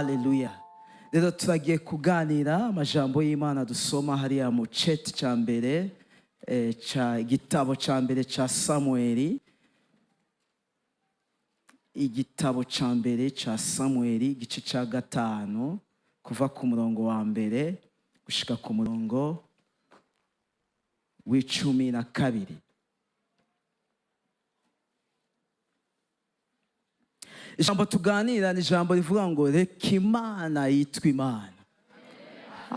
Haleluya. Rero turagiye kuganira amajambo y'Imana dusoma hariya mu ceti cya mbere igitabo cya mbere cya Samueli. Igitabo cya mbere cya Samueli igice cya 5 kuva ku murongo wa mbere gushika ku murongo w'12. Ijambo tuganira ni ijambo rivuga ngo Reka Imana Yitwe Imana.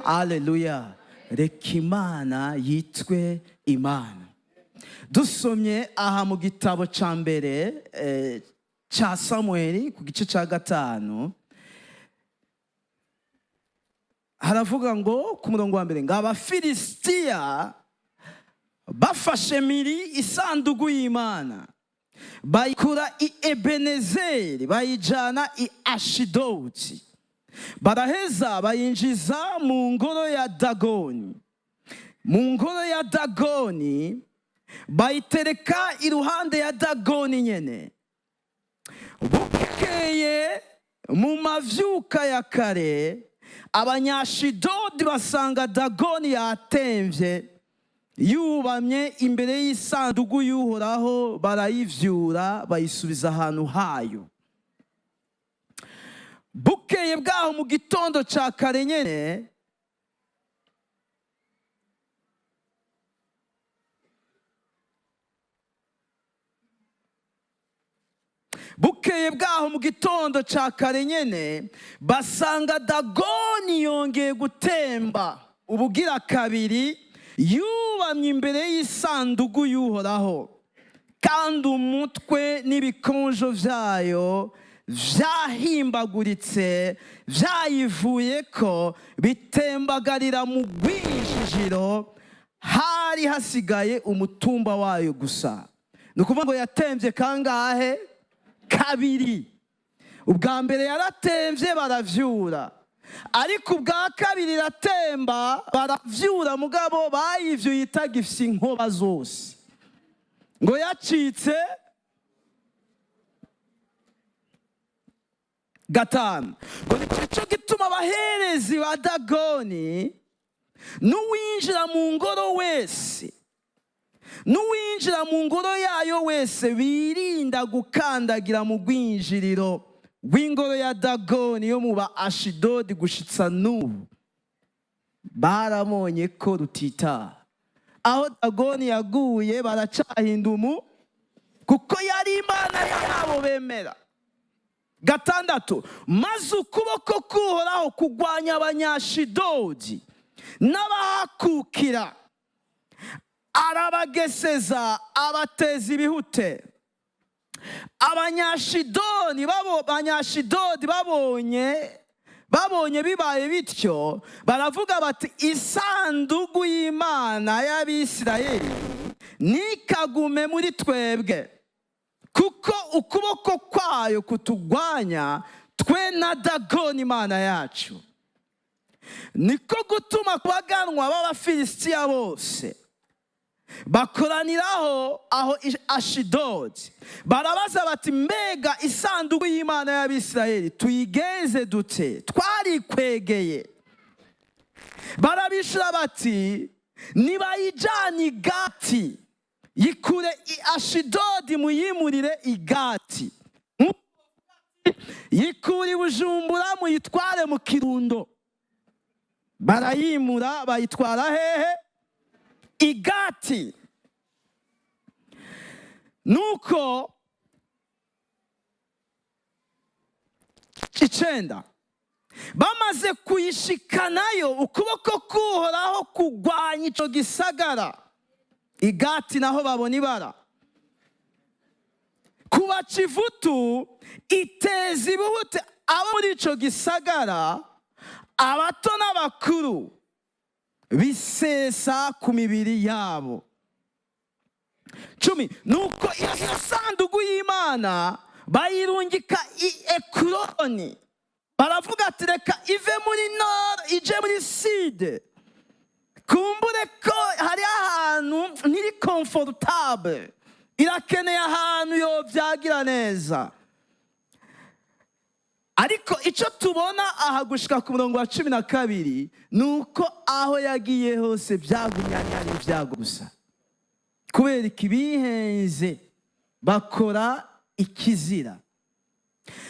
Haleluya. Reka Imana Yitwe Imana. Dusomye aha mu gitabo cya mbere cya Samueli ku gice cya 5 haravuga ngo ku murongo wa mbere ngo Abafilisitiya bafashe miri isanduku y'Imana bayikura i Ebenezeri bayijana i Ashidodi, baraheza bayinjiza mu ngoro ya Dagoni. Mu ngoro ya Dagoni bayitereka iruhande ya Dagoni nyene. Bukeye mu mavyuka ya kare Abanyashidodi basanga Dagoni yatemvye yubamye imbere y'isanduku y'Uhoraho, barayivyura bayisubiza ahantu hayo. Bukeye bwaho mu gitondo ca kare nyene basanga Dagoni yongeye gutemba ubugira kabiri yubamye imbere y'isanduku y'Uhoraho, kandi umutwe n'ibikonjo vyayo vyahimbaguritse vyayivuyeko bitembagarira mu rwinjijiro, hari hasigaye umutumba wayo gusa. Nukuvuga ngo yatemvye kangahe? Kabiri. Ubwa mbere yaratemvye baravyura, ariko ubwa kabiri iratemba baravyura, mugabo bayivyuye itagifise inkoba zose, ngo yacitse 5. Ngo nico gituma abaherezi ba Dagoni n'uwinjira mu ngoro wese, n'uwinjira mu ngoro yayo wese birinda gukandagira mu rwinjiriro rw'ingoro ya Dagoni yo mu ba Ashidodi gushitsa n'ubu. Baramonye ko rutita aho Dagoni yaguye, baracahinda kuko yari Imana yabo bemera. 6. Maze ukuboko k'Uhoraho kugwanya Abanyashidodi n'abahakukira, arabageseza abateza ibihute. Abanyashidodi babonye bibaye bityo, baravuga bati isanduku y'Imana y'Abisirayeli nikagume muri twebwe, kuko ukuboko kwayo kutugwanya twe na Dagoni Imana yacu. Niko gutuma kubaganwa b'Abafilisitiya bose bakoraniraho aho Ashidodi, barabaza bati mbega isanduku y'Imana y'Abisirayeli tuyigenze dute? Twarikwegeye. Barabishura bati nibayijane i Gati, yikure i Ashidodi muyimurire i Gati, yikure i Bujumbura muyitware mu Kirundo. Barayimura bayitwara hehe? I Gati. Nuko 9 bamaze kuyishikanayo, ukuboko k'Uhoraho kugwanya ico gisagara i Gati, naho babona ibara. Kubaca ivutu iteza ibihute abo muri ico gisagara, abato n'abakuru bisesa ku mibiri yabo. 10. Nuko iyo sanduku y'Imana bayirungika i Ekuroni, baravuga ati reka ive muri nord ije muri sud, kumbure ko hari ahantu ntiri comfortable, irakeneye ahantu yo byagira neza. ariko icyo tubona aha gushika ku murongo wa 12 nuko aho yagiye hose byagumye ari ibyago gusa, kubera ikibihenze bakora ikizira.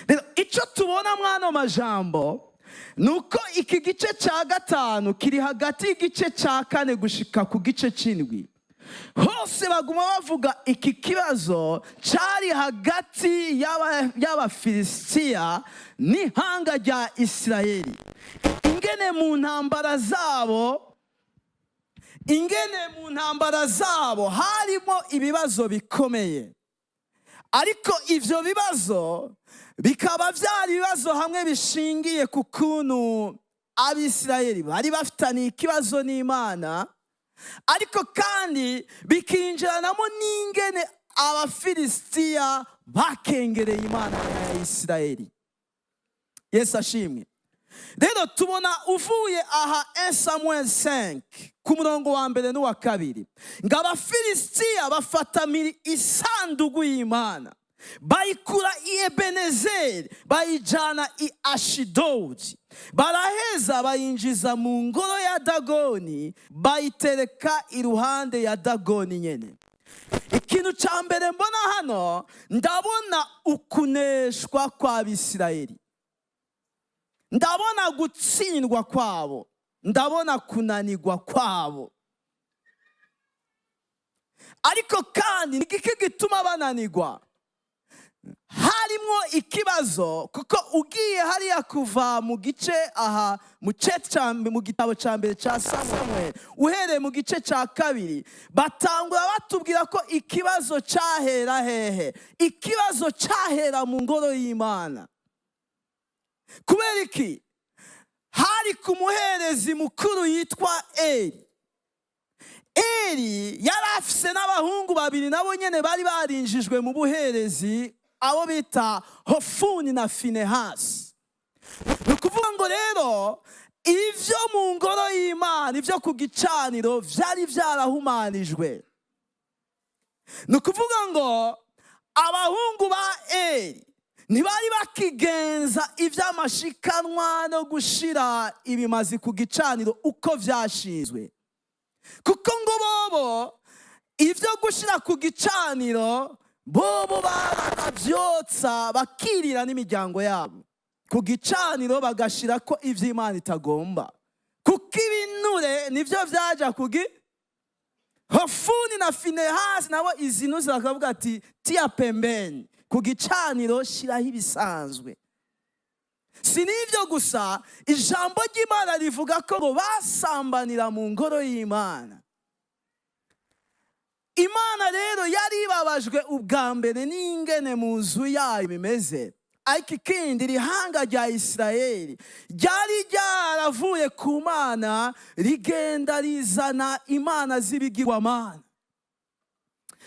Rero icyo tubona mwano majambo nuko iki gice cya 5 kiri hagati y'igice cya 4 gushika ku gice c'7. Hose baguma bavuga iki kibazo cyari hagati y'Abafilisitiya n'ihanga rya Isirayeli, ingene mu ntambara zabo harimo ibibazo bikomeye, ariko ivyo bibazo bikaba byari ibibazo hamwe bishingiye ku kuntu Abisirayeli bari bafitaniye ikibazo n'Imana, ariko kandi bikinjiranamo n'ingene Abafilisitiya bakengereye Imana ya Isirayeli. Yesu ashimwe. Rero tubona uvuye aha 1 Samuel 5 ku murongo wa 1 n'uwa 2 ngo Abafilisitiya bafata isanduku y'Imana bayikura i Ebenezeri bayijana i Ashidodi, baraheza bayinjiza mu ngoro ya Dagoni bayitereka iruhande ya Dagoni nyene. Ikintu cya mbere mbona hano, ndabona ukuneshwa kw'Abisirayeli, ndabona gutsindwa kwabo, ndabona kunanirwa kwabo. Ariko kandi niki gituma bananirwa? Harimo ikibazo, kuko ugiye hariya kuva mu gice aha mu gitabo cya mbere cya Samuel uhereye mu gice cya 2 batangura batubwira ko ikibazo cyahera hehe. Ikibazo cyahera mu ngoro y'Imana. Kubera iki? Hari ku muherezi mukuru yitwa Eli. Eli yari afise n'abahungu 2 nabo nyene bari barinjijwe mu buherezi, abo bita Hofuni na Finehasi. Nukuvuga ngo rero ivyo mu ngoro y'Imana, ivyo ku gicaniro vyari vyarahumanijwe. Nukuvuga ngo abahungu ba Eli ntibari bakigenza ivy'amashikanwa no gushira ibimazi ku gicaniro uko vyashinzwe, kuko ngo bobo ivyo gushira ku gicaniro bobo baravyotsa bakirira n'imiryango yabo. Ku gicaniro bagashira ko ivy'Imana itagomba, kuko ibinure nivyo vyaja Hofuni na Finehasi nabo izinuzi bakavuga ati tia pembeni, ku gicaniro shiraho ibisanzwe. Si n'ivyo gusa, ijambo ry'Imana rivuga ko ngo basambanira mu ngoro y'Imana. Imana rero yari ibabajwe ubwa mbere n'ingene mu nzu yayo bimeze, ariko ikindi rihanga rya Isirayeli ryari ryaravuye ku Mana rigenda rizana imana z'ibigirwamana.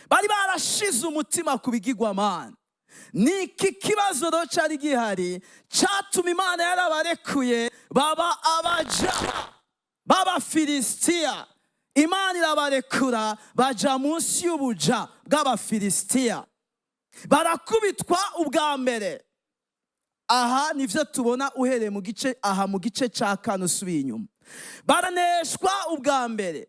Bari barashize umutima ku bigirwamana. Niki kibazo rero cyari gihari cyatuma Imana yarabarekuye baba abaja b'Abafilisitiya. Imana irabarekura baja munsi y'ubuja bw'Abafilisitiya, barakubitwa ubwa mbere. Aha nivyo tubona uhereye mu gice mu gice cya 4 usubiye inyuma. Baraneshwa ubwa mbere,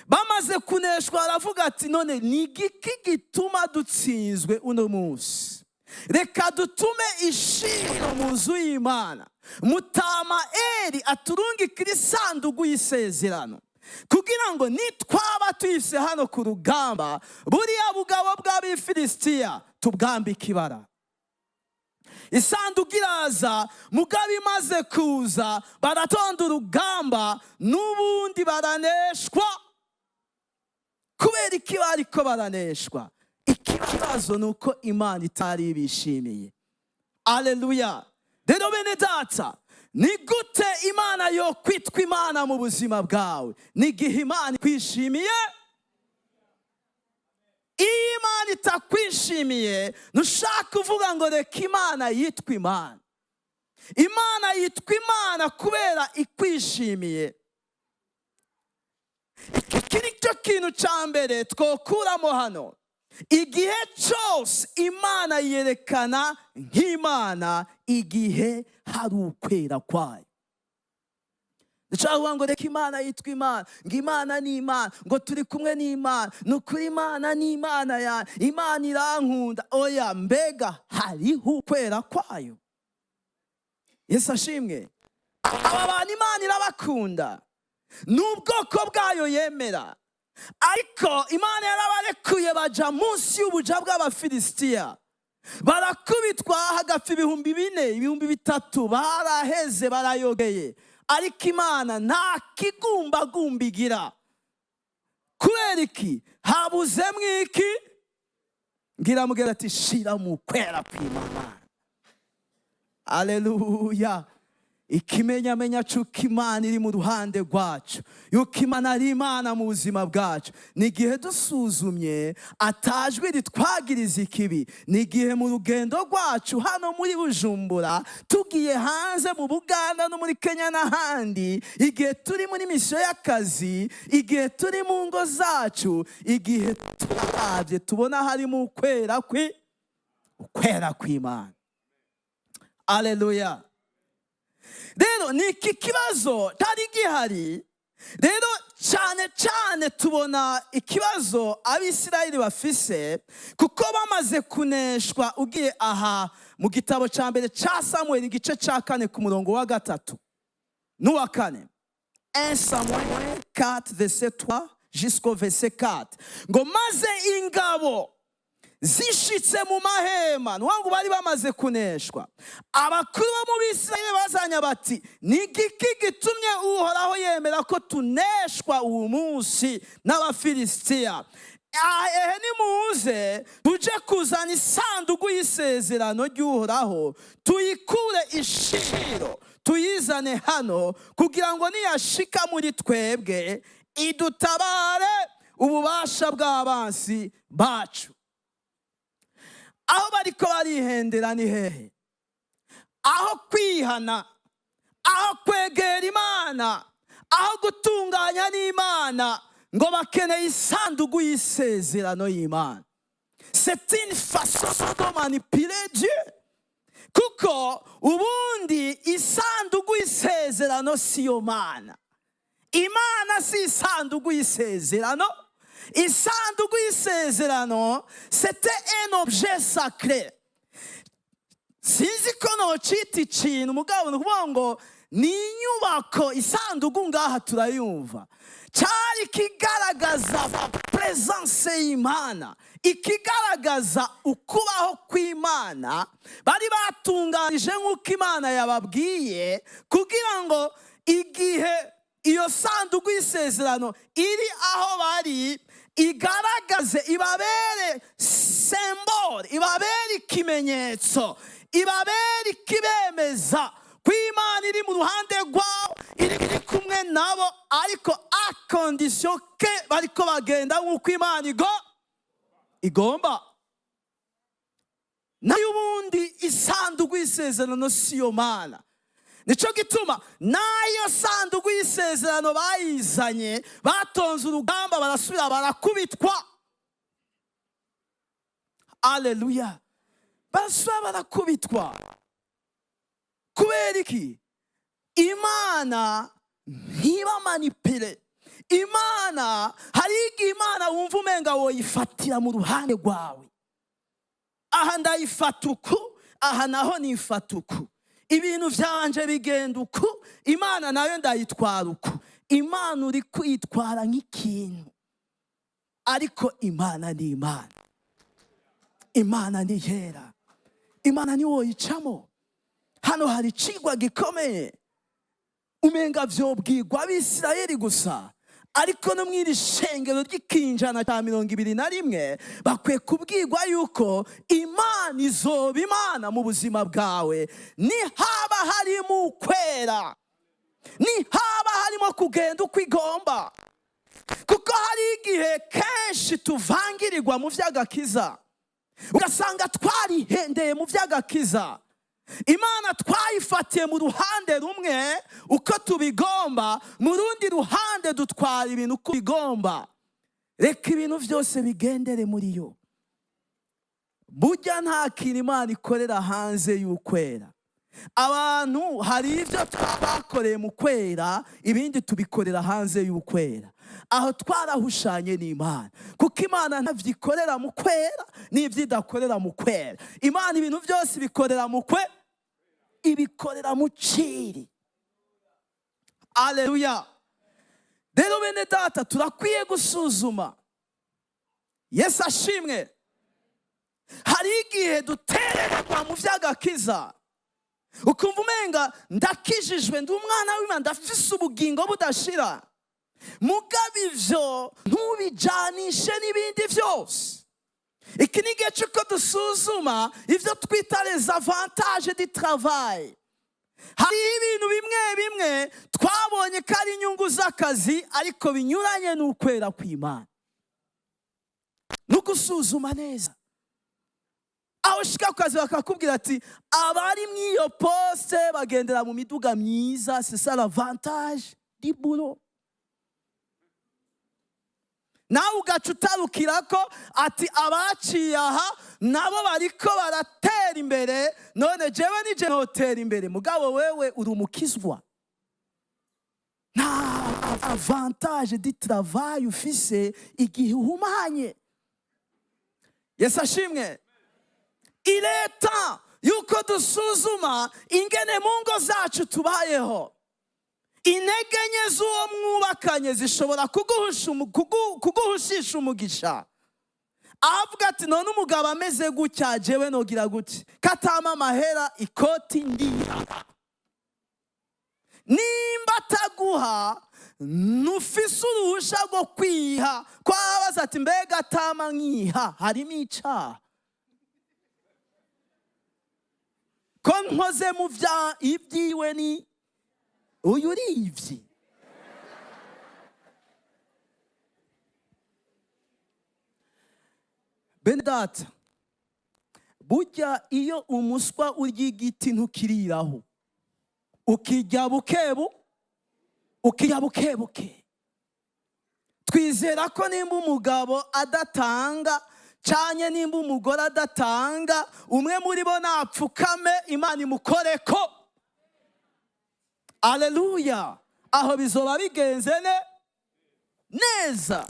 bamaze kuneshwa aravuga ati none ni igiki gituma dutsinzwe uno munsi? Reka dutume ishiro mu nzu y'Imana, Mutama Eli aturungikira isanduku y'isezerano, kugira ngo nitwaba tuyise hano ku rugamba buriya bugabo bw'Abafilisitiya tubwambika ibara. Isanduku iraza, mugabe imaze kuza baratonda urugamba, n'ubundi baraneshwa. Kubera iki bariko baraneshwa? Ikibazo nuko Imana itari ibishimiye. Aleluya. Rero bene data, ni gute Imana yo kwitwa Imana mu buzima bwawe? Nigihe Imana ikwishimiye. Iyo Imana itakwishimiye ntushaka kuvuga ngo reka Imana yitwa Imana. Imana yitwa Imana kubera ikwishimiye. Iki nicyo kintu cya mbere twokuramo hano. igihe cyose Imana yerekana nk'Imana igihe hari ukwera kwayo. Ndashaka ngo reka Imana yitwa Imana, ngo Imana ni Imana, ngo turi kumwe n'Imana, nukuri Imana ni Imana ya Imana irankunda. Oya, mbega hariho ukwera kwayo. Yesu ashimwe. Aba bantu Imana irabakunda, n'ubwoko bwayo yemera, ariko Imana yarabarekuye baja munsi y'ubuja bw'Abafilisitiya, barakubitwa hagapfa 4,000, 3,000, baraheze barayogeye. Ariko Imana nta kigumbagumba igira. Kubera iki? Habuzemo iki? Ngira mugera ati shira mu kwera kw'Imana. Haleluya. Ikimenyamenya cy'uko Imana iri mu ruhande rwacu, yuko Imana ari Imana mu buzima bwacu, ni igihe dusuzumye atajwi ritwagiriza ikibi. Ni igihe mu rugendo rwacu hano muri Bujumbura, tugiye hanze mu Buganda no muri Kenya n'ahandi, igihe turi muri misiyo y'akazi, igihe turi mu ngo zacu, igihe turabye tubona harimo ukwera kw'Imana. Haleluya. Rero ni iki kibazo tari gihari. Rero cyane cyane tubona ikibazo Abisirayeli bafise, kuko bamaze kuneshwa. Ugiye aha mu gitabo cya mbere cya Samuel igice cya 4 ku murongo wa 3 n'uwa 4, 1 Samuel 4 verset 3 jusqu'au verset 4, ngo maze ingabo zishitse mu mahema, nwangu bari bamaze kuneshwa, abakuru bo mu Bisirayeli bazanya bati, ni igiki gitumye Uhoraho yemera ko tuneshwa uwo munsi n'Abafilisitiya? Ehe nimuze tuje kuzana isanduku y'isezerano ry'Uhoraho, tuyikure i Shilo, tuyizane hano, kugira ngo niyashika muri twebwe idutabare ububasha bw'abansi bacu. Aho bariko barihendera ni hehe? Aho kwihana, aho kwegera Imana, aho gutunganya n'Imana, ngo bakeneye isanduku y'isezerano y'Imana. C'est une façon de manipuler Dieu. Kuko ubundi isanduku y'isezerano siyo Mana. Imana si isanduku y'isezerano. Isanduku y'isezerano, c'était un objet sacré. Sinzi ko nocita ikintu mugabo nukuvuga ngo ni inyubako. Isanduku ngaha turayumva, cyari kigaragaza presence y'Imana, ikigaragaza ukubaho kw'Imana. Bari batunganije nk'uko Imana yababwiye, kugira ngo igihe iyo sanduku y'isezerano iri aho bari, igaragaze, ibabere symbole, ibabere ikimenyetso, ibabere ikibemeza ko Imana iri mu ruhande rwabo, iri kumwe nabo, ariko a condition ke bariko bagenda nk'uko Imana igomba. Nayo ubundi isanduku y'isezerano siyo Mana. Nico gituma nayo sanduku y'isezerano bayizanye, batonze urugamba, barasubira barakubitwa. Haleluya. Barasubira barakubitwa. Kubera iki? Imana ntiba manipule. Imana, hari igihe Imana wumva umenga woyifatira mu ruhande rwawe. Aha ndayifata uku, aha naho nifata uku. Ibintu byanje bigenda uku, Imana nayo ndayitwara uku. Imana uri kwitwara nk'ikintu, ariko Imana ni Imana. Imana ni yera. Imana ni woyicamo. Hano hari icigwa gikomeye. Umenga vyobwirwa Abisirayeli gusa, ariko no mwiri shengero ry'ikinjana cya 21 bakwiye kubwirwa yuko Imana izoba Imana mu buzima bwawe, ni haba harimo ukwera, ni haba harimo kugenda uko igomba. Kuko hari igihe kenshi tuvangirirwa mu vy'agakiza, ugasanga twarihendeye mu vy'agakiza. Imana twayifatiye mu ruhande rumwe uko tubigomba, mu rundi ruhande dutwara ibintu uko bigomba. Reka ibintu byose bigendere muri yo. burya nta kintu Imana ikorera hanze y'ukwera. Abantu hari ibyo twakoreye mu kwera, ibindi tubikorera hanze y'ukwera. Aho twarahushanye n'Imana, kuko Imana ntavyo ikorera mu kwera n'ivyo idakorera mu kwera. Imana ibintu byose bikorera mu kwe, ibikorera mu ciri. Aleluya. Rero bene data, turakwiye gusuzuma. Yesu ashimwe. Hari igihe dutererwa mu vy'agakiza, ukumva umenga ndakijijwe, ndi umwana w'Imana, ndafise ubugingo budashira. Mugabo ivyo ntubijanishe n'ibindi vyose. Iki ni igihe c'uko dusuzuma ivyo twita les avantages du travail. Hari ibintu bimwe bimwe twabonye ko ari inyungu z'akazi, ariko binyuranye n'ukwera kw'Imana. Nugusuzuma neza. Aho ushika ku kazi bakakubwira ati abari mw'iyo poste bagendera mu miduga myiza, c'est ça l'avantage du boulot. Nawe ugaca utarukirako ati abaciye aha nabo bariko baratera imbere, none jewe nije notera imbere. Mugabo wewe uri umukizwa, nta avantage du travail ufise igihe uhumanye. Yesu ashimwe. Il est temps yuko dusuzuma ingene mu ngo zacu tubayeho. Intege nke z'uwo mwubakanye zishobora kuguhushisha umugisha. Avuga ati none umugabo ameze gutya, jewe nogira gutya, katama amahera ikoti ndiha. Nimba ataguha, nufise uruhusha rwo kwiha. Ko abaza ati mbega atama nkiha, harimo icaha. Ko nkoze mu vya ibyiwe ni uyu urivye. Bene data, burya iyo umuswa urya igiti ntukiriraho, ukirya bukebuke. Twizera ko nimba umugabo adatanga canye nimba umugore adatanga, umwe muri bo napfukame Imana imukoreko. Aleluya. Aho bizoba bigenze neza.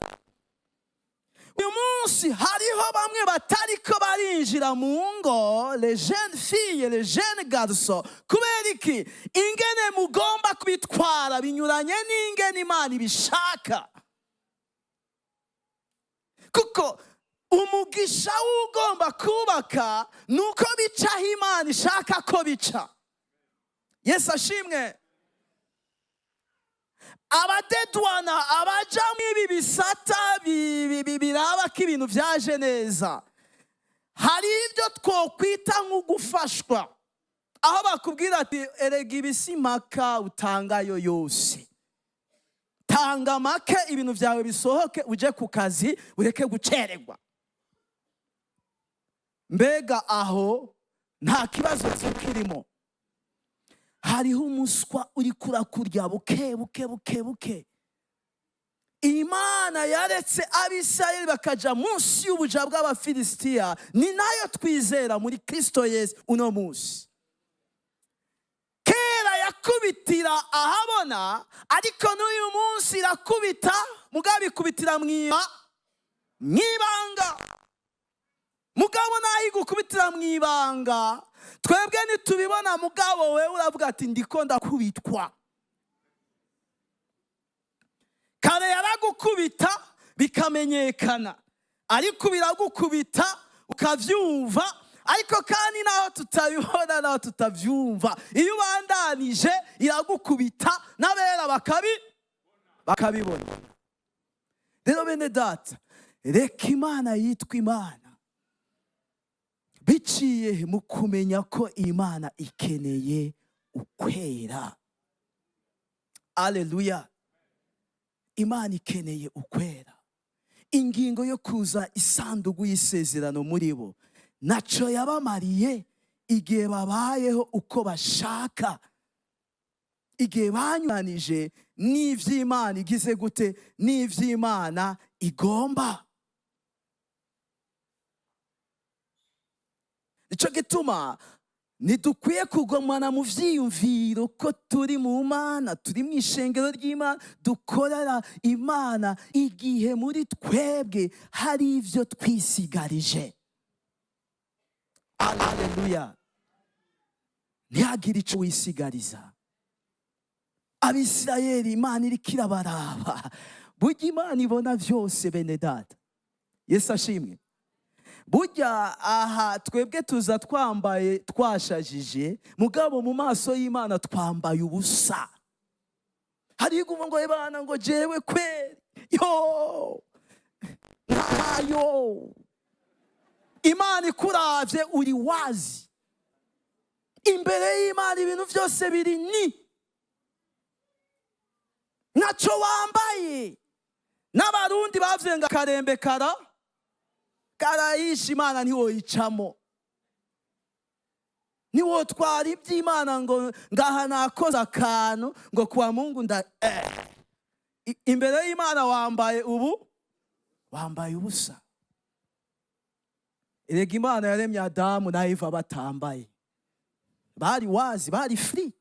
Uyu munsi hariho bamwe batariko barinjira mu ngo, les jeunes filles, les jeunes garçons. Kubera iki? Ingene mugomba kubitwara binyuranye n'ingene Imana ibishaka. Kuko umugisha ugomba kubaka nuko bica aho Imana ishaka ko bica. Yesu ashimwe. Abadedwana, abaja mw'ibi bisata biraba ko ibintu vyaje neza, hari ibyo twokwita nk'ugufashwa. Aho bakubwira ati erega ibisi maka utangayo yose, tanga make ibintu vyawe bisohoke, uje ku kazi ureke gucererwa. Mbega aho nta kibazo kirimo. Hariho umuswa uri kurakurya buke. Imana yaretse Abisirayeli bakaja munsi y'ubuja bw'Abafilisitiya, ni nayo twizera muri Kristo Yesu uno munsi. Kera yakubitira ahabona, ariko n'uyu munsi irakubita, mugabo ikubitira mw'ibanga. Mugabo naho igukubitira mw'ibanga, twebwe nitubibona mugabo wewe uravuga ati ndiko ndakubitwa. Kare yaragukubita bikamenyekana, ariko biragukubita ukavyumva, ariko kandi naho tutabibona naho tutavyumva, iyo ubandanije iragukubita n'abera bakabibona. Rero bene data, reka Imana yitwa Imana biciye mu kumenya ko Imana ikeneye ukwera. Aleluya. Imana ikeneye ukwera. Ingingo yo kuza isanduku y'isezerano muri bo naco yabamariye igihe babayeho uko bashaka, igihe banyuranije n'ivy'Imana igize gute, n'ivy'Imana igomba. nicyo gituma ntidukwiye kugomana mu vyiyumviro ko turi mu Mana, turi mu ishengero ry'Imana, dukorera Imana igihe muri twebwe hari ivyo twisigarije. Haleluya. Ntihagire ico wisigariza. Abisirayeli Imana iriko irabaraba, burya Imana ibona vyose bene data. Yesu ashimwe. Burya aha twebwe tuza twambaye twashajije, mugabo mu maso y'Imana twambaye ubusa. Hari igumo ngo Imana ngo jewe kweri yo ntayo. Imana ikuravye uri wazi. Imbere y'Imana ibintu vyose biri ni ntaco wambaye. N'abarundi bavyenga karembe karayisha Imana ntiwoyicamo. Ntiwotwara iby'Imana ngo ngaha nakoze akantu ngo kwa Mungu imbere y'Imana wambaye ubusa. Erega Imana yaremye Adamu na Eva batambaye, bari wazi, bari free.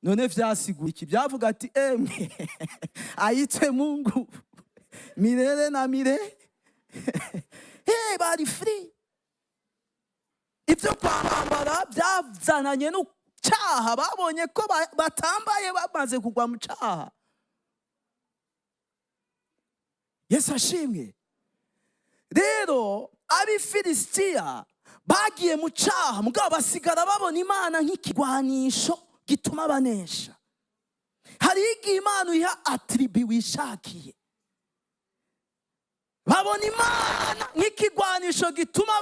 None vyasiguye iki? Byavuga ati ayitwe Mungu milele na milele. Bari free. Ibyo kwambara byazananye n'icyaha, babonye ko batambaye bamaze kugwa mu cyaha. Yesu ashimwe. Rero Abifilisitiya bagiye mu cyaha, mugabo basigara babona Imana nk'ikigwanisho gituma banesha. Hari igihe Imana iha atribi wishakiye, babona Imana nk'ikigwanisho gituma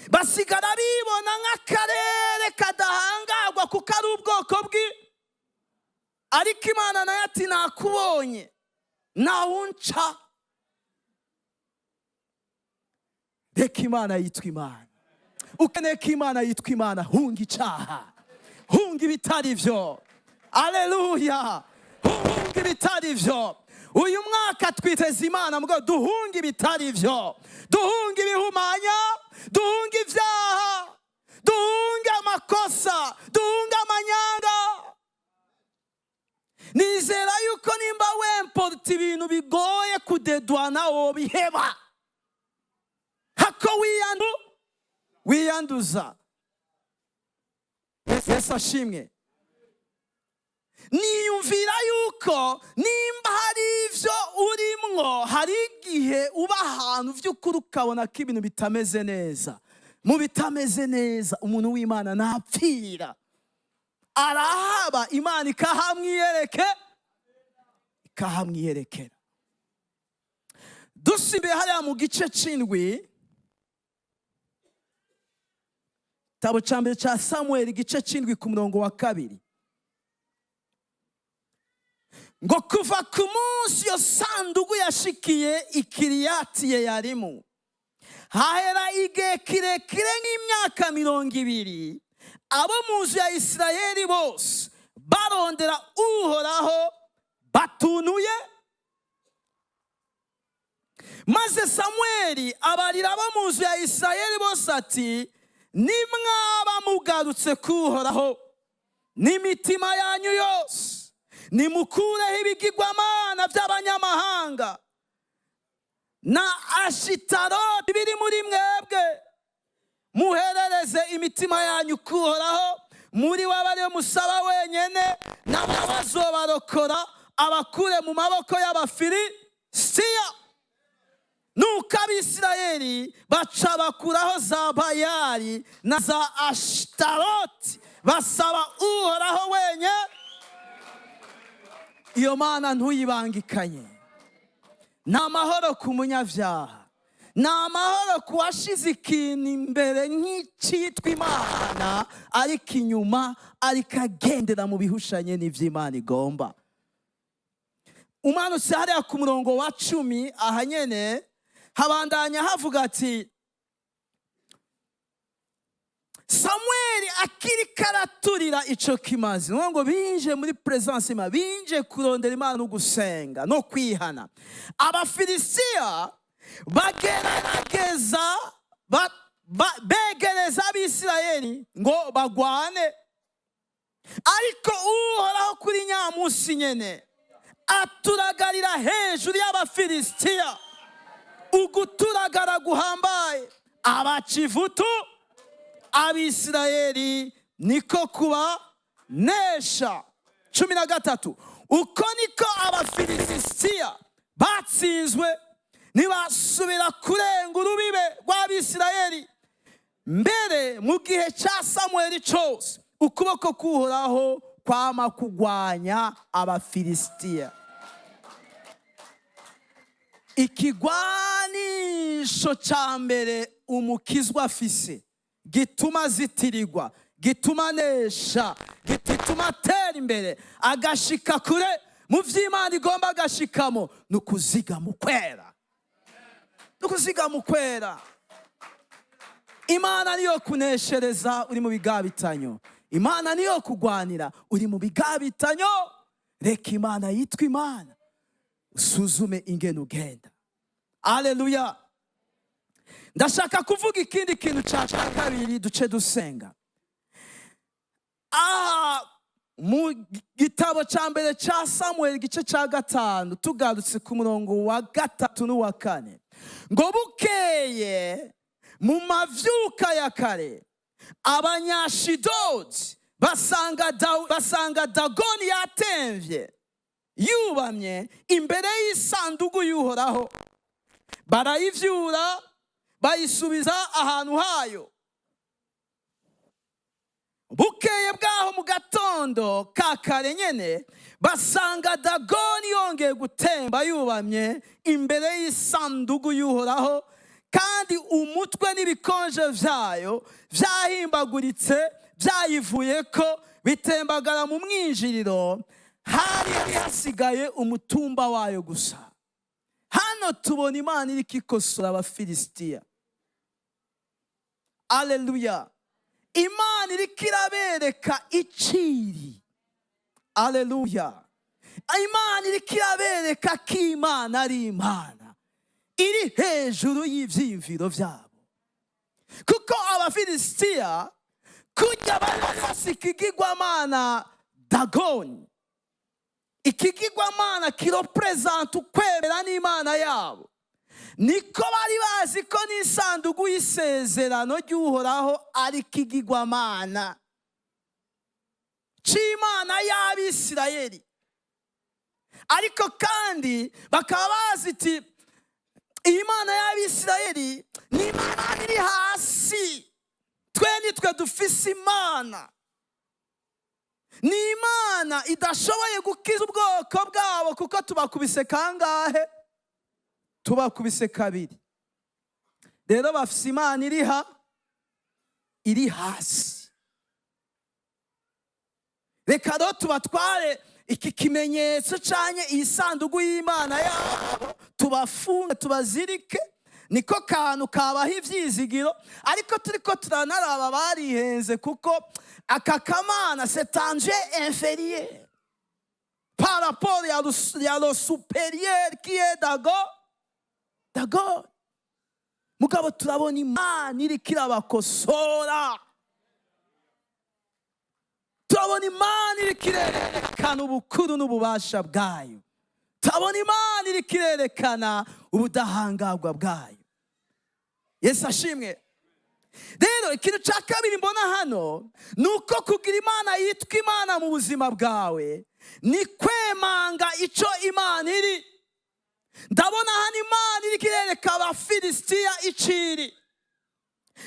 basigara bibona nk'akarere kadahangagwa kuko ari ubwoko ariko Imana nayo ati nakubonye nawunca. Reka Imana yitwe Imana. Ukeneye ko Imana yitwa Imana, hunga icyaha, hunga ibitari vyo. Aleluya. Hunga ibitari vyo. Uyu mwaka twiteze Imana ngo duhunge ibitari vyo, duhunge ibihumanya, duhunge ivyaha, duhunge amakosa, duhunge amanyanga. Nizera yuko nimba wemporta ibintu bigoye kudedwana wobiheba, hako wiyanduza. Yesu ashimwe. Niyumvira yuko nimba hari ivyo urimwo, hari igihe uba ahantu vy'ukuri ukabona ko ibintu bitameze neza. Mu bitameze neza umuntu w'Imana ntapfira, arahaba, Imana ikahamwiyerekera. Dusimbiye hariya mu gice c'indwi, igitabo ca mbere ca Samuel igice c'indwi ku murongo wa 2. Ngo kuva ku munsi yo sandugu yashikiye ikiriyati Yeyarimu, hahera igihe kirekire nk'imyaka 20, abo mu nzu ya Isirayeli bose barondera Uhoraho batunuye. Maze Samweli abarira abo mu nzu ya Isirayeli bose ati, nimwaba mugarutse kuhoraho n'imitima yanyu yose, nimukureho ibigirwamana by'abanyamahanga na Ashitaroti biri muri mwebwe, muherereze imitima yanyu kuhoraho, muri we abariyo musaba wenyene, nawe azobarokora abakure mu maboko y'Abafilisitiya. Nuko Abisirayeli baca bakuraho za Bayali na za Ashitaroti, basaba Uhoraho wenyene. Iyo Mana ntuyibangikanye. Nta mahoro ku munyavyaha, nta mahoro ku washize ikintu imbere nk'icitwa Imana, ariko inyuma ariko agendera mu bihushanye n'ivy'Imana igomba. Umanutse hariya ku murongo wa 10 aha nyene habandanya havuga ati, Samweli akiri karaturira ico kimazi, ngo binje muri presence Imana, binje kurondera Imana no gusenga no kwihana. Abafilisitiya bagerageza begereza abisirayeli ngo bagwane, ariko uhoraho kuri nyamunsi nyene aturagarira hejuru y'abafilisitiya, uguturagara guhambaye abacivutu abisirayeli niko kubanesha. 13 uko niko abafilisitiya batsinzwe, ntibasubira kurenga urubibe rw'abisirayeli. Mbere mu gihe cya Samueli cyose ukuboko k'uhoraho kwama kugwanya abafilisitiya. Ikigwanisho cya mbere umukizwa afise gituma zitirirwa, gituma anesha, gituma atera imbere agashika kure mu vy'Imana igomba agashikamo, ni ukuzigama ukwera. Ukuzigama ukwera. Imana niyo kuneshereza uri mu bigabitanyo. Imana niyo kugwanira uri mu bigabitanyo. Reka Imana yitwe Imana, usuzume ingene ugenda. Haleluya. Ndashaka kuvuga ikindi kintu cya kabiri duce dusenga. Mu gitabo cya mbere cya Samuel igice cya 5 tugarutse ku murongo wa 3 n'uwa 4, ngo bukeye mu mavyuka ya kare abanyashidodi basanga Dagoni yatemvye yubamye imbere y'isanduku y'uhoraho, barayivyura bayisubiza ahantu hayo. Bukeye bwaho mu gatondo ka kare nyene basanga Dagoni yongeye gutemba yubamye imbere y'isanduku y'uhoraho, kandi umutwe n'ibikonje vyayo vyahimbaguritse vyayivuyeko bitembagara mu mwinjiriro, hari hasigaye umutumba wayo gusa. Hano tubona Imana iriko ikosora abafilisitiya. Haleluya. Imana iriko irabereka iciri. Haleluya. Imana iriko irabereka ko Imana ari Imana iri hejuru y'ivyiyumviro vyabo. Kuko abafilisitiya kujya bafise ikigirwamana Dagoni, ikigirwamana kirepresenta ukwemera n'Imana yabo, niko bari bazi ko n'isanduku y'isezerano ry'uhoraho ari ikigirwamana c'Imana y'Abisirayeli. Ariko kandi bakaba bazi iti Imana y'Abisirayeli ni Imana iri hasi, twe nitwe dufise Imana. Ni Imana idashoboye gukiza ubwoko bwabo kuko tubakubise kangahe? Tubakubise kabiri. Rero bafise Imana iri hasi. Reka rero tubatware iki kimenyetso canye isanduku y'Imana yabo, tubafunge tubazirike, niko kantu kabaha ivyizigiro. Ariko turiko turanaraba barihenze, kuko aka kamana c'est un Dieu inférieur par rapport à le supérieur qui est Dagoni. Mugabo turabona Imana iriko irabakosora. Turabona Imana iriko irerekana ubukuru n'ububasha bwayo. Turabona Imana iriko irerekana ubudahangarwa bwayo. Yesu ashimwe. Rero ikintu cya kabiri mbona hano nuko kugira Imana yitwa Imana mu buzima bwawe ni kwemanga ico Imana iri. Ndabona hano Imana iriko irereka abafilisitiya iciri.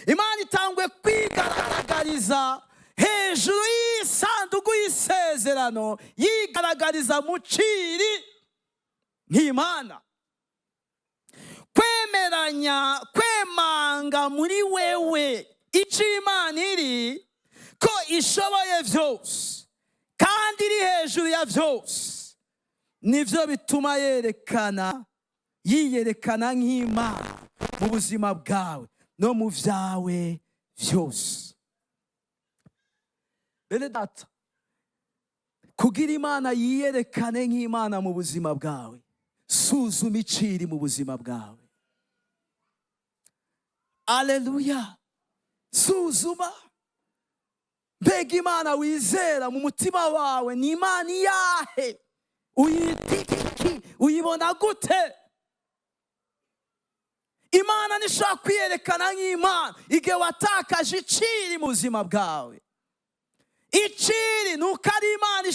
Imana itangwe kwigaragariza hejuru y'isanduku y'isezerano, yigaragariza mu ciri nk'Imana. Kwemanga muri wewe ico Imana iri, ko ishoboye vyose kandi iri hejuru ya vyose, nivyo bituma yiyerekana nk'Imana mu buzima bwawe no mu vyawe vyose. Bene data, kugira Imana yiyerekane nk'Imana mu buzima bwawe, suzuma iciri mu buzima bwawe. Aleluya. Suzuma. Mbega Imana wizera mu mutima wawe ni Imana iyahe? Uyitiki, uyibona gute? Imana nishobora kwiyerekana nk'Imana igihe watakaje iciri mu buzima bwawe. Iciri ni uko ari Imana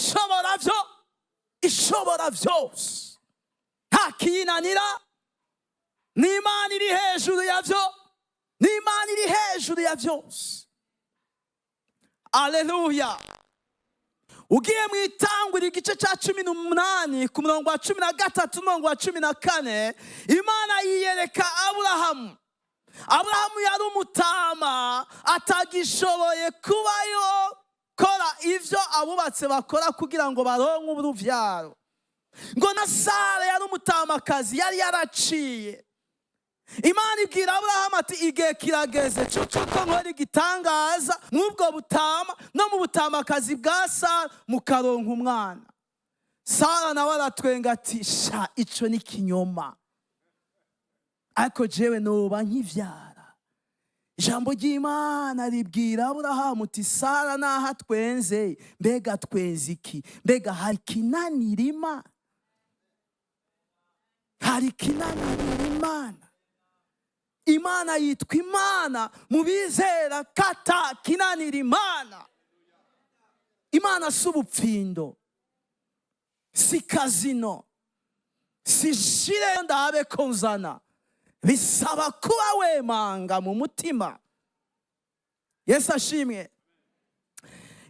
ishobora byose, nta kiyinanira. Ni Imana iri hejuru ya byo, ni Imana iri hejuru ya byose. Aleluya. Ugiye mu Itanguriro igice cya 18 ku murongo wa 13 n'umurongo wa 14, Imana yiyereka Aburahamu. Aburahamu yari umutama, atagishoboye kubayo kora ivyo abubatse bakora kugira ngo baronke uruvyaro. Ngo na Sara yari umutamakazi, yari yaraciye. Imana ibwira Aburahamu ati igihe kirageze cyo nkora igitangaza mw'ubwo butama no mu butamakazi bwa Sara mukaronka umwana. Sara nawe aratwenga ati sha ico ni kinyoma, ariko jewe noba nkivyara. Ijambo ry'Imana ribwira Aburahamu ati Sara naha twenze, mbega twenze iki? Mbega hari kinanira Imana? Hari kinanira Imana? Imana yitwa Imana mu bizera kata kinanira Imana. Imana si ubupfindo, si kazino, si shire ndabe kozana. Bisaba kuba wemanga mu mutima. Yesu ashimwe.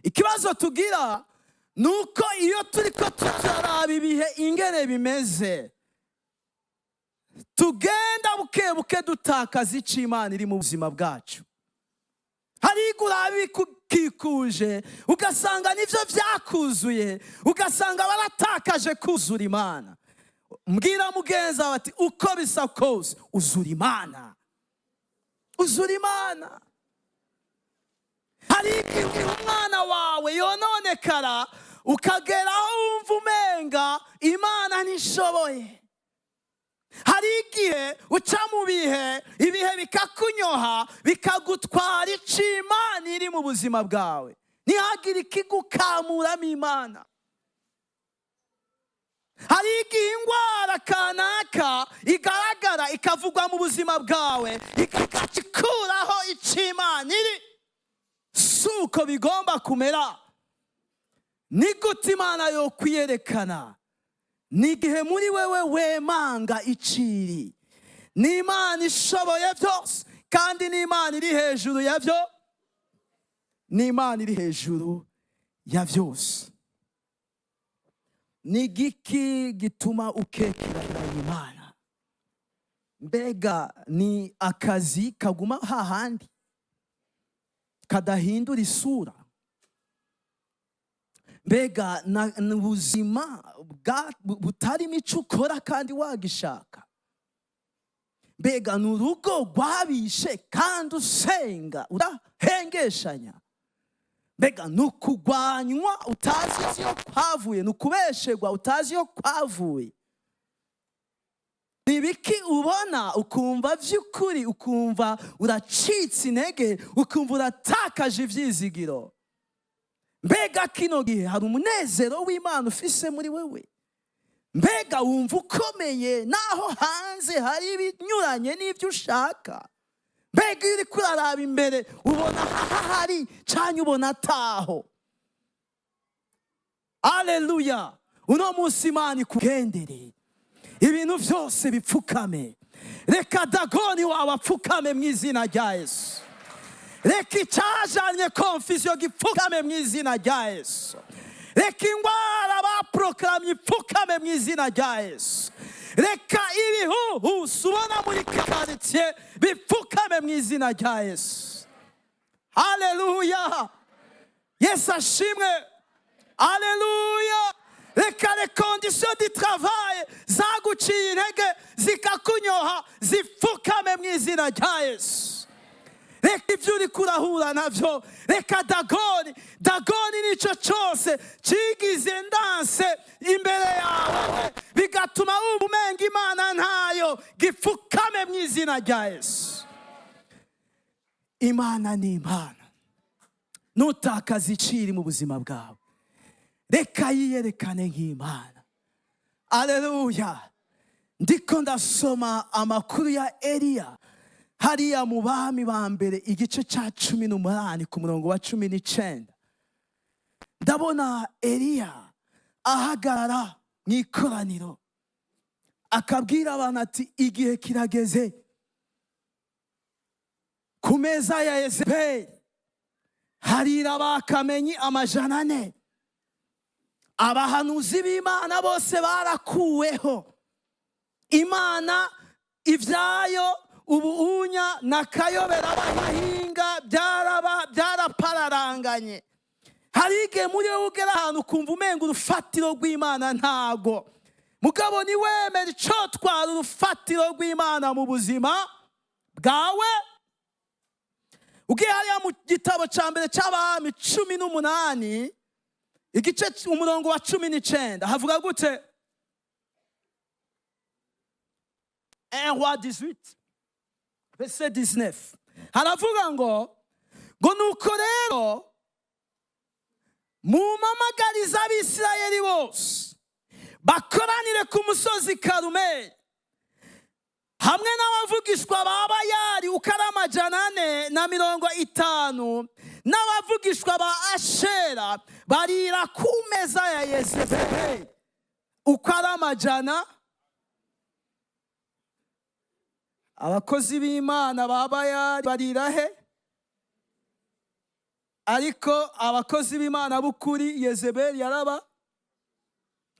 Ikibazo tugira nuko iyo turiko turaraba ibihe ingene bimeze, tugenda bukebuke dutakaza ico Imana iri mu buzima bwacu. Hari igurabi kukikuje, ugasanga nivyo vyakuzuye, ugasanga baratakaje kuzura Imana. Mbwira mugenza bati uko bisa kose uzura Imana. Uzura Imana. Hari igihe umwana wawe yononekara, ukageraho wumva umenga Imana ntishoboye. Hari igihe uca mu bihe, ibihe bikakunyoha, bikagutwara ico Imana iri mu buzima bwawe. Ntihagire ikigukamuramo Imana. Hari igihe ingwara kanaka igaragara ikavugwa mu buzima bwawe, ikakuraho ico Imana iri. Suko bigomba kumera. Ni gute Imana yo kwiyerekana? Ni igihe muri wewe wemanga iciri. Ni Imana ishoboye byose, kandi ni Imana iri hejuru ya byo. Ni Imana iri hejuru ya byose. Ni giki gituma ukekera Imana? Mbega ni akazi kaguma hahandi kadahindura isura? Mbega n'ubuzima butarimo ico ukora kandi wagishaka? Mbega n'urugo rwabishe kandi usenga urahengeshanya? Mbega n'ukugwanywa utazi iyo kwavuye, n'ukubeshegwa utazi iyo kwavuye? Nibiki ubona ukumva vy'ukuri, ukumva uracitse intege, ukumva uratakaje ivyizigiro? Mbega kino gihe hari umunezero w'Imana ufise muri wewe? Mbega wumva ukomeye naho hanze hari ibinyuranye n'ivyo ushaka? Mbega iyo uriko uraraba imbere ubona hahari canke ubona ataho? Aleluya. Uno munsi Imana ikugendere, ibintu vyose bipfukame. Reka dagoni wawe apfukame mu izina rya Yesu. Reka icajanye confusion gipfukame mu izina rya Yesu. Reka ingwara baproklamye ipfukame mu izina rya Yesu. Reka ibihuhusi ubona muri quartier bipfukame mu izina rya Yesu. Haleluya. Yesu ashimwe. Haleluya. Reka les conditions du travail zaguciye intege zikakunyoha zipfukame mu izina rya Yesu. Reka ibyo uri kurahura navyo, reka dagoni nico cyose cigize ndanse imbere yawe bigatuma umenga Imana ntayo, gipfukame mu izina rya Yesu. Imana ni Imana. Nutakaze iciri mu buzima bwawe, reka yiyerekane nk'Imana. Aleluya. Ndiko ndasoma amakuru ya Eliya hariya mu Bami ba mbere igice cya 18 ku murongo wa 19. Ndabona Eliya ahagarara mu ikoraniro akabwira abantu ati igihe kirageze ku meza ya Yezebeli harira bakamenyi 400. Abahanuzi b'Imana bose barakuweho. Imana ivyayo ubuunya na kayobera abahinga byarapararanganye. Harige muri ugera ahantu kumva umenga urufatiro rw'Imana ntago. Mugabo ni wemera ico twara urufatiro rw'Imana mu buzima bwawe. Ugiye hariya mu gitabo ca mbere c'Abami 18 igice umurongo wa 19 havuga gute? 1 roi 18 verset 19 haravuga ngo nuko rero mumamagariza abisirayeli bose bakoranire ku musozi Karumeli hamwe n'abavugishwa ba Bayali uko ari 450 n'abavugishwa ba Ashera barira ku meza ya Yezebeli uko ari 100. Abakozi b'Imana ba Bayali barira he? Ariko abakozi b'Imana b'ukuri Yezebeli yaraba.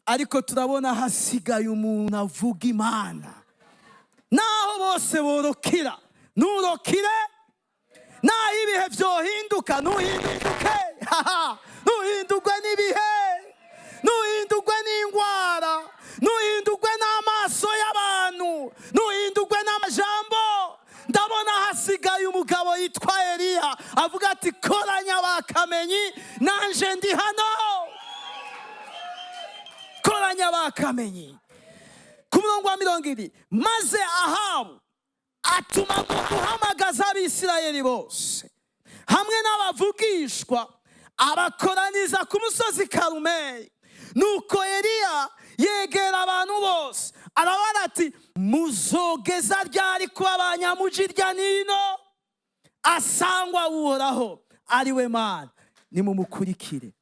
Ariko turabona hasigaye umuntu avuga Imana. Naho bose borokira nurokire, naho ibihe vyohinduka nuhinduke. Nuhindurwe n'ibihe, nuhindurwe n'ingwara, nuhindurwe n'amaso y'abantu, nuhindurwe n'amajambo. Ndabona hasigaye umugabo yitwa Eliya avuga ati koranya bakamenyi nanje ndi hano. Koranya bakamenyi. Ku murongo wa 20 maze Ahabu atuma guhamagaza abisirayeli bose hamwe n'abavugishwa abakoraniza ku musozi Karumeli. Nuko Eliya yegera abantu bose arabara ati muzogeza ryari kuba abanyamujirya nino? Asangwa uhoraho ari we Mana, nimumukurikire.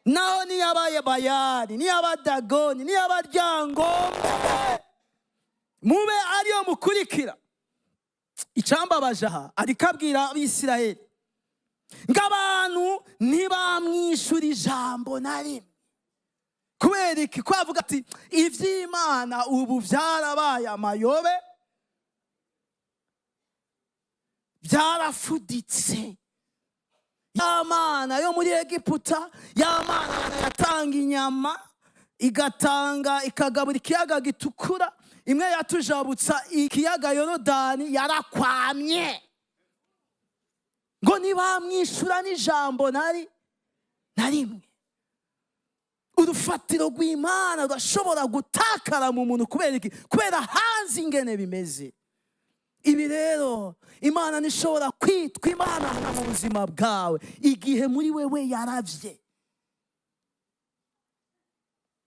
Naho niyabaye Bayali, niyabadagoni, niyabaryangombe, mube ariyo mukurikira. Icambabaje aha arikabwira abisirayeli ng'abantu ntibamwishura ijambo na rimwe. Kubera iki? Kwavuga ati ivy'Imana ubu vyarabaye amayobe, byarafuditse. Ya Mana yo muri Egiputa, ya Mana yatanga inyama igatanga ikagabura ikiyaga gitukura, imwe yatujabutsa ikiyaga Yorodani yarakwamye. Ngo ntibamwishura n'ijambo na rimwe. Urufatiro rw'Imana rurashobora gutakara mu muntu kubera iki? Kubera hanze ingene bimeze. Ibi rero Imana nishobora kwitwa Imana mu buzima bwawe igihe muri wewe yaravye.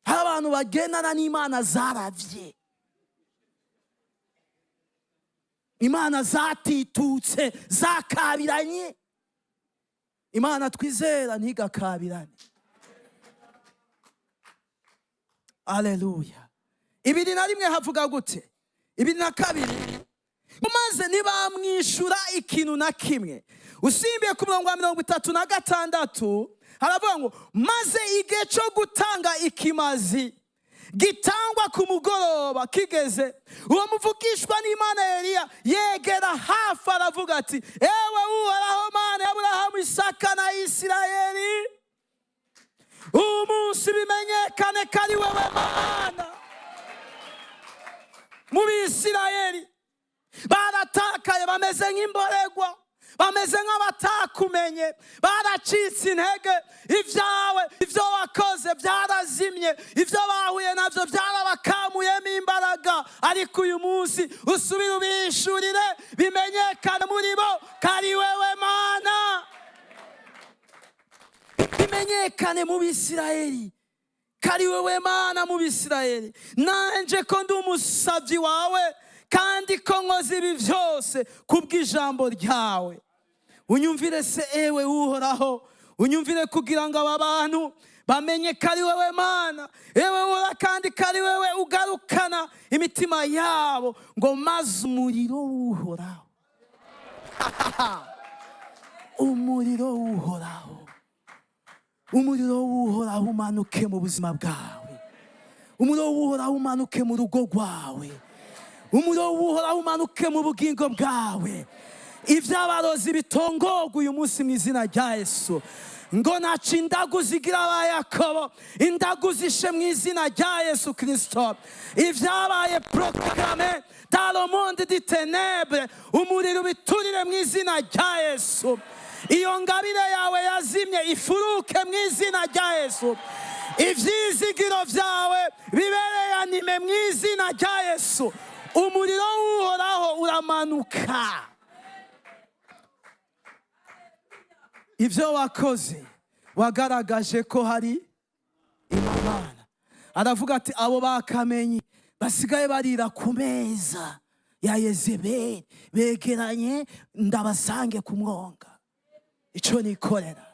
Hari abantu bagendana n'Imana zaravye, Imana zatitutse, zakabiranye. Imana twizera ntigakabirane. Aleluya. 21 havuga gute? 22 maze ntibamwishura ikintu na kimwe. Usimbiye ku murongo wa 36 haravuga ngo maze igihe cyo gutanga ikimazi gitangwa ku mugoroba kigeze, uwo muvugishwa n'Imana Eliya yegera hafi aravuga ati ewe uhoraho Mana ya Aburahamu, Isaka na Isirayeli, umunsi bimenyekane ko ari wewe Mana. Mu Bisirayeli baratakaye bameze nk'imboregwa, bameze nk'abatakumenye, baracitse intege. Ibyawe ibyo wakoze byarazimye, ibyo bahuye navyo byarabakamuyemo imbaraga. ariko uyu munsi usubire ubishurire bimenyekana muri bo ko ari wewe Mana, bimenyekane mu Bisirayeli ko ari wewe Mana mu Bisirayeli. Nanje ko ndi umusavyi wawe kandi ko nkoze ibi vyose kubw'ijambo ryawe. Unyumvire se ewe Uhoraho, unyumvire kugira ngo aba bantu bamenye ko ari wewe Mana, ewe Uhoraho, kandi ko ari wewe ugarukana imitima yabo, ngo maze umuriro w'Uhoraho umuriro w'Uhoraho, umuriro w'Uhoraho umanuke mu buzima bwawe, umuriro w'Uhoraho umanuke mu rugo rwawe, umuriro w'Uhoraho umanuke mu bugingo bwawe. Ivy'abarozi bitongorwa uyu munsi mu izina rya Yesu. Ngo naca indagu zigira aba Yakobo, indagu zishe mu izina rya Yesu Kristo. Ivyabaye proclamé dans le monde des ténèbres, umuriro biturire mu izina rya Yesu. Iyo ngabire yawe yazimye ifuruke mu izina rya Yesu. Ivyizigiro vyawe bibereye anime mu izina rya Yesu. Umuriro w'Uhoraho uramanuka. Ivyo wakoze wagaragaje ko hari Imana. Aravuga ati abo bakamenyi basigaye barira ku meza ya Yezebeli begeranye ndabasange ku mwonga. Ico nikorera.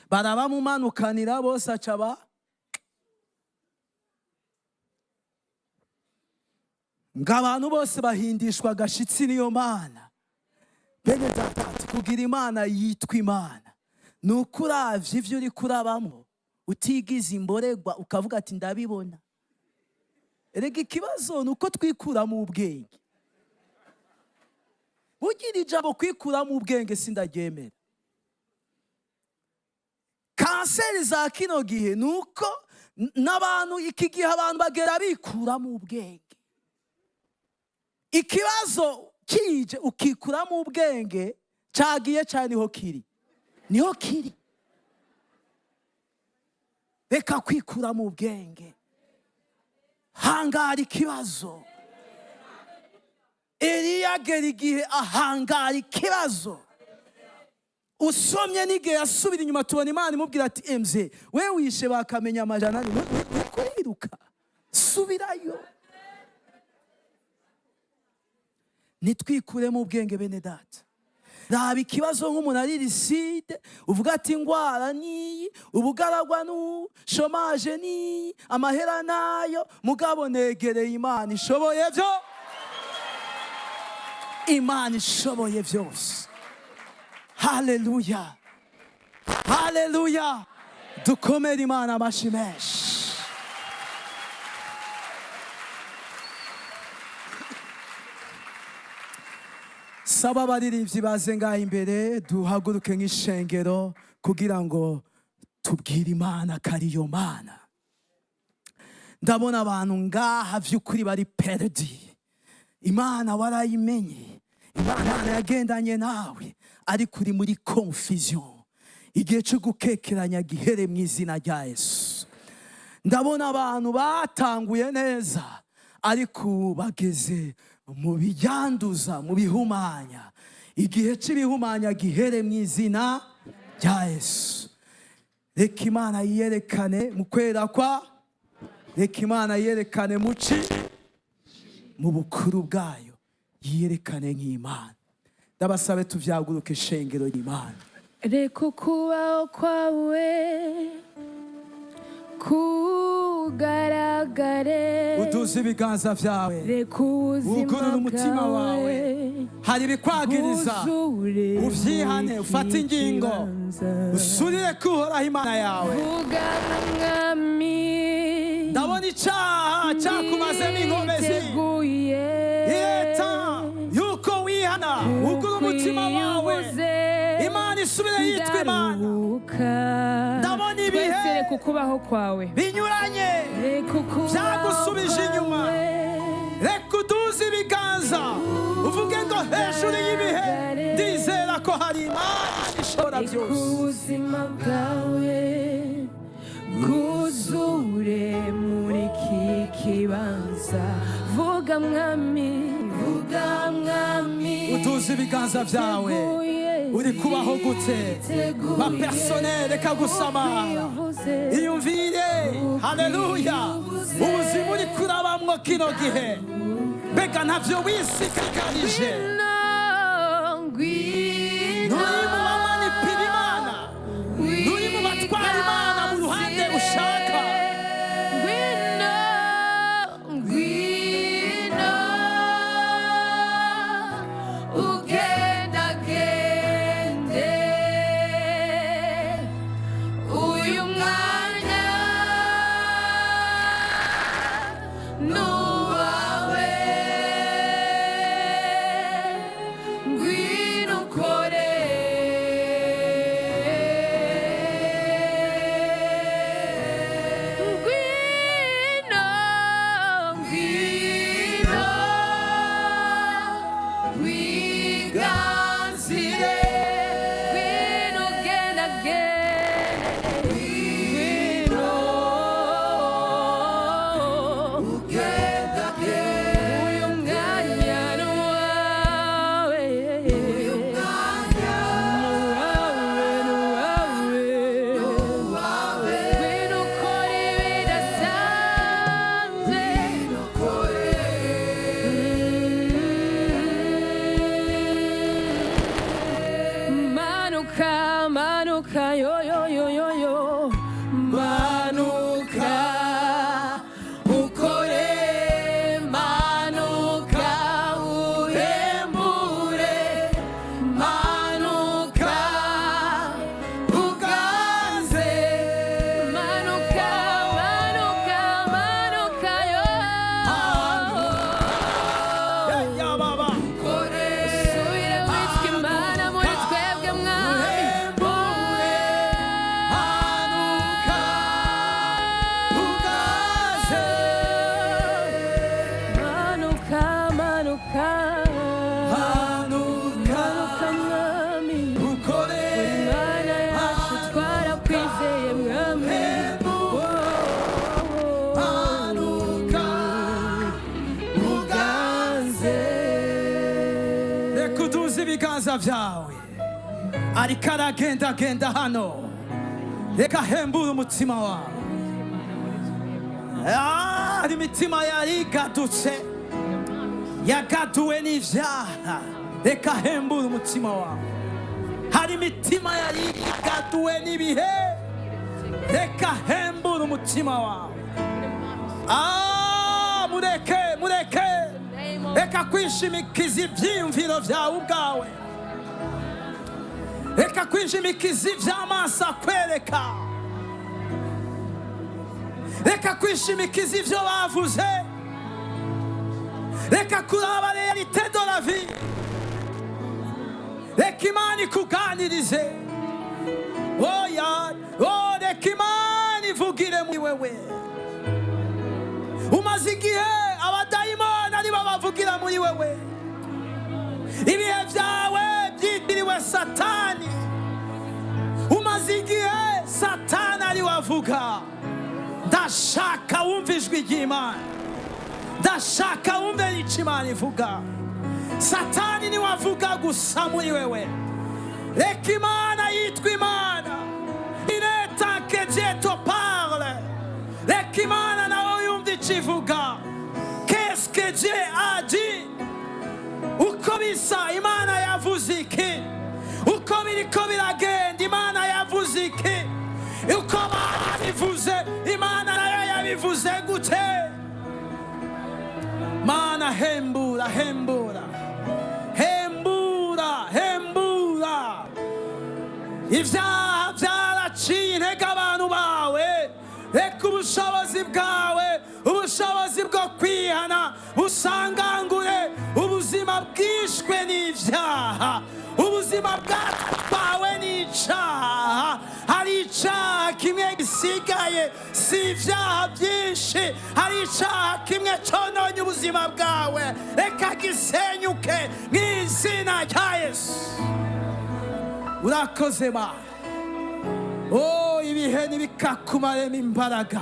Barabamumanukanira bose acaba ng'abantu bose bahindishwa agashitsi niyo Mana. Bene data, kugira Imana yitwa Imana nuko uravye ivyo uri kurabamo utigize imboregwa ukavuga ati ndabibona. Erega ikibazo nuko twikura mu ubwenge. Ugira ijambo kwikura mu ubwenge sindaryemera. Kanseri za kino gihe nuko n'abantu iki gihe abantu bagera bikura mu ubwenge. Ikibazo kije ukikura mu ubwenge cagiye cyane niho kiri. Reka kwikura mu ubwenge, hangara ikibazo. Eliya agera igihe ahangara ikibazo. Usomye n'igihe yasubira inyuma tubona Imana imubwira ati emze we wishe bakamenya amajana nukwiruka subirayo. Nitwikure mu ubwenge bene data. Raba ikibazo nk'umuntu ari riside uvuga ati ingwara ni ubugaragwa nu chômage ni amahera nayo, mugabo negereye Imana ishoboye byo. Imana ishoboye byose. Haleluya, haleluya. Dukomere Imana amashi menshi. Saba abaririmbyi baze ngaha imbere duhaguruke nk'ishengero kugira ngo tubwire Imana ko ariyo Mana. Ndabona abantu ngaha vy'ukuri bari perdi. Imana warayimenye, Imana yagendanye nawe, ariko uri muri confusion. Igihe cyo gukekeranya gihere mu izina rya Yesu. Ndabona abantu batanguye neza ariko bageze mu biyanduza, mu bihumanya. Igihe cy'ibihumanya gihere mu izina rya Yesu. Reka Imana yerekane mu kwera kwa, reka Imana yerekane mu bukuru bwayo, yerekane nk'Imana. Ndabasabe tuvyaguruke shengero y'Imana. Reka kubaho kwawe kugaragare, uduze ibiganza vyawe, reka ubuzima umutima wawe. Hari ibikwagiriza uvyihane, ufate ingingo, usurire kuhoraho Imana yawe. Ndabona icaha cakumazemo inkomezi. Yeta yuko wihana, ugura umutima wawe, Imana isubire yitwa Imana. Ndabona ibihe kukubaho kwawe binyuranye vyagusubije inyuma. Reka uduze ibiganza uvuge ngo hejuru y'ibihe ndizera ko hari Imana ishobora byose. Ubuzima bwawe bwuzure muri iki vuga mwami vuga mwami uduze ibiganza byawe uri kubaho gute ba personnel reka gusama iyumvire haleluya ubuzima uri kurabamwo kino gihe mbega ntavyo wisikikanije nturi mu bamanipira Imana nturi mu batwara Imana mu ruhande ushaka Manuka yo yo yo yo yo manuka ukore manuka uhembure manuka uganze manuka manuka manuka yo ya baba ukore subire witwa Imana muri twebwe mwami ibiganza byawe ariko aragendagenda hano reka hembura umutima wawe hari imitima yari igadutse yagaduwe n'ivyaha reka hembura umutima wawe hari imitima yari igaduwe n'ibihe reka hembura umutima wawe mureke reka kwishimikiza ibyiyumviro byawe ubwawe reka kwishimikiza iby'amaso akwereka reka kwishimikiza ibyo bavuze reka kuraba realite de la vie reka Imana ikuganirize reka Imana ivugire muri wewe umaze igihe abadayimoni aribo bavugira muri wewe ibihe byawe byitiriwe satani umaze igihe satani ari wavuga ndashaka wumva ijwi ry'Imana ndashaka wumva icyo Imana ivuga satani ni wavuga gusa muri wewe reka Imana yitwa Imana ineta que Dieu te parle reka Imana nawe yumva icyo ivuga qu'est-ce que Dieu a dit uko bisa Imana yavuze iki uko biriko biragenda Imana yavuze iki uko babivuze Imana nayo yabivuze gute Mana hembura hembura hembura hembura ibyaha byaraciye intege abantu bawe reka ubushobozi bwawe ubushobozi bwo kwihana busangangure ubuzima bwishwe n'ibyaha ubuzima bwawe n'icyaha hari icyaha kimwe gisigaye si ibyaha byinshi hari icyaha kimwe cyononye ubuzima bwawe reka gisenyuke mu izina rya Yesu urakoze Mana ibihe ntibikakumaremo imbaraga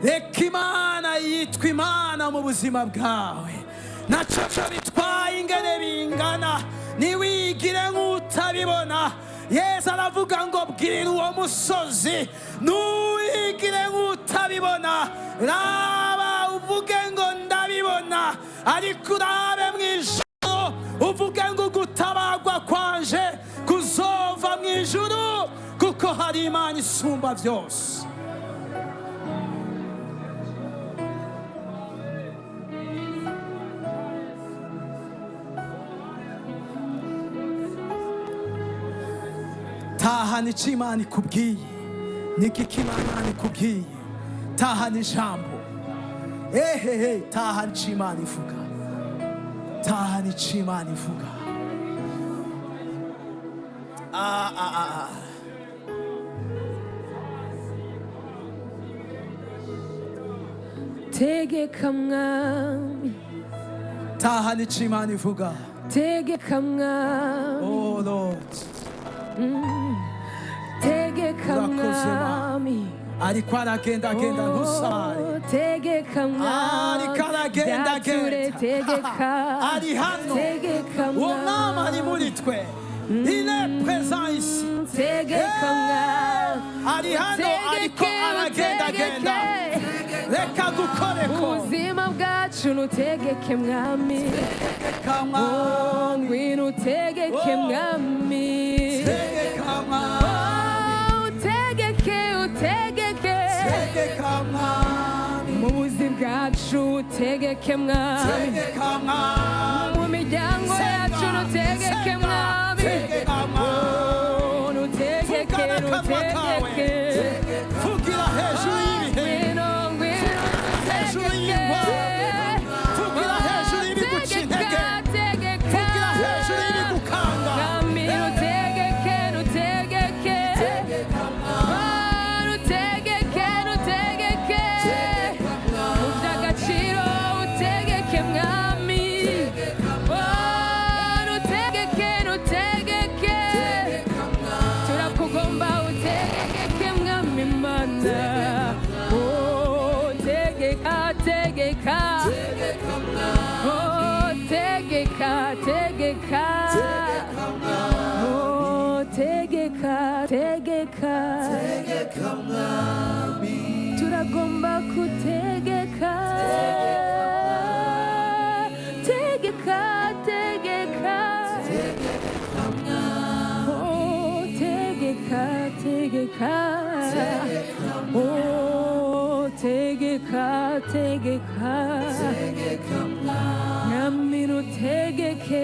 Reka Imana yitwe Imana mu buzima bwawe. Ntacyo bitwaye ingene bingana, niwigire nk'utabibona. Yesu aravuga ngo bwira uwo musozi, ntuwigire nk'utabibona. Raba uvuge ngo ndabibona, ariko urabe mu ijuru uvuge ngo gutabagwa kwanje kuzova mu ijuru, kuko hari Imana isumba byose. Tahana icyo Imana ikubwiye, niki Imana ikubwiye. Tahana ijambo, tahana icyo Imana ivuga, tahana icyo Imana ivuga. Tegeka mwami, tahana icyo Imana ivuga. tegeka mwami, Oh Lord, tegeka mwami, ariko aragendagenda ntusare. tegeka mwami, Ariko aragendagenda, tegeka, ari hano. tegeka Uwo mwami ari muri twe, il est présent ici. tegeka mwami, Ari hano ariko aragendagenda. Reka gukoreko. ubuzima bwacu nutegeke mwami, Tegeka mwami, ngwino utegeke mwami, tegeka mwami, utegeke tegeka mwami, mu buzima bwacu utegeke mwami, tegeka mwami, mu miryango yacu nutegeke mwami, tegeka mwami. nutegeke Vugira hejuru y'ibihe, ngwino hejuru y'ingwara, vugira hejuru y'ibiguca intege, vugira hejuru y'ibigukanga. mwami, nutegeke mu by'agaciro utegeke mwami, nutegeke turakugomba utegeke mwami Imana, tegeka turagomba kutegeka, tegeka mwami, nutegeke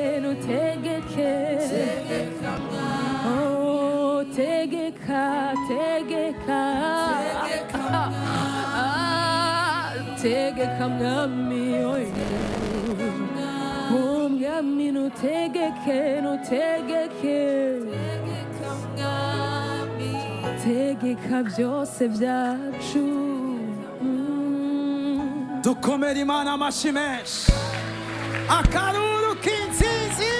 tegeka mwami, mwami, nutegeke tegeka byose byacu. Dukomere Imana amashyi menshi. Akaruru k'intsinzi.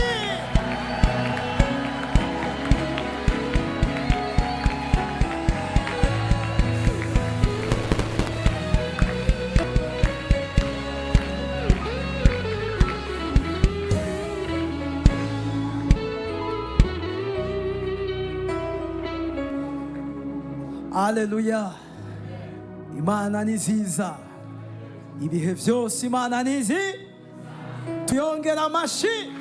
Haleluya. Imana ni nziza, ibihe byose Imana ni nziza. Tuyongera amashyi.